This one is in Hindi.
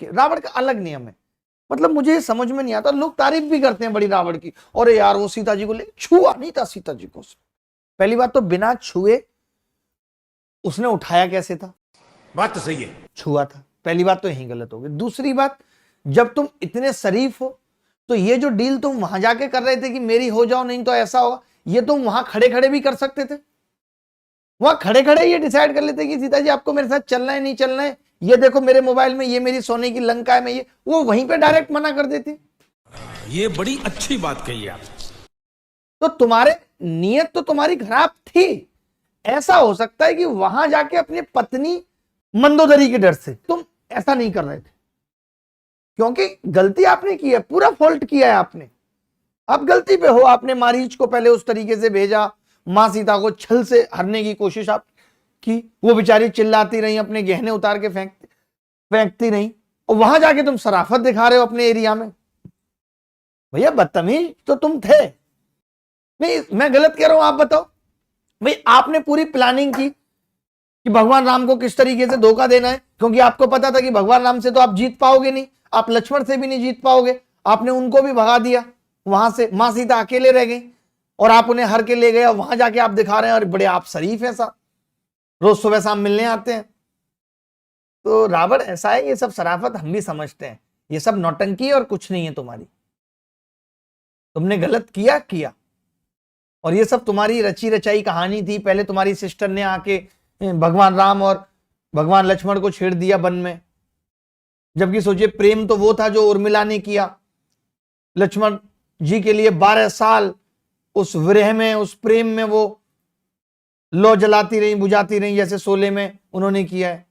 रावण का अलग नियम है। मतलब मुझे समझ में नहीं आता, लोग तारीफ भी करते हैं बड़ी रावण की, और यार वो सीता जी को ले छुआ नहीं था सीता जी को। पहली बात तो बिना छुए उसने उठाया कैसे था? बात तो सही है, छुआ था। पहली बात तो यही गलत हो गई। दूसरी बात, जब तुम इतने शरीफ हो तो ये जो डील तुम वहां जाके कर रहे थे कि मेरी हो जाओ नहीं तो ऐसा होगा, ये तुम वहां खड़े खड़े भी कर सकते थे। वहां खड़े खड़े ये डिसाइड कर लेते कि सीता जी आपको मेरे साथ चलना है नहीं चलना है, ये देखो मेरे मोबाइल में ये मेरी सोने की लंका है, मैं ये, वो वहीं पे डायरेक्ट मना कर देती। ये बड़ी अच्छी बात कही आप। तो तुम्हारे नियत तो तुम्हारी खराब थी। ऐसा हो सकता है कि वहां जाके अपनी पत्नी मंदोदरी के डर से तुम ऐसा नहीं कर रहे थे, क्योंकि गलती आपने की है, पूरा फॉल्ट किया है आपने। आप गलती पे हो, आपने मारीच को पहले उस तरीके से भेजा, मां सीता को छल से हरने की कोशिश आप की, वो बेचारी चिल्लाती रही, अपने गहने उतार के फेंकती रही, और वहां जाके तुम शराफत दिखा रहे हो अपने एरिया में। भैया बदतमीज तो तुम थे। नहीं मैं गलत कह रहा हूं, आप बताओ। भाई आपने पूरी प्लानिंग की कि भगवान राम को किस तरीके से धोखा देना है, क्योंकि आपको पता था कि भगवान राम से तो आप जीत पाओगे नहीं, आप लक्ष्मण से भी नहीं जीत पाओगे। आपने उनको भी भगा दिया वहां से, मां सीता अकेले रह गई और आप उन्हें हर के ले गए, और वहां जाके आप दिखा रहे हैं और बड़े आप शरीफ हैं, सा रोज सुबह शाम मिलने आते हैं। तो रावण ऐसा है, ये सब शराफत हम भी समझते हैं, ये सब नौटंकी और कुछ नहीं है तुम्हारी। तुमने गलत किया, और ये सब तुम्हारी रची रचाई कहानी थी। पहले तुम्हारी सिस्टर ने आके भगवान राम और भगवान लक्ष्मण को छेड़ दिया वन में, जबकि सोचिए प्रेम तो वो था जो उर्मिला ने किया लक्ष्मण जी के लिए। 12 साल उस विरह में, उस प्रेम में वो लौ जलाती रही, बुझाती रही, जैसे शोले में उन्होंने किया है।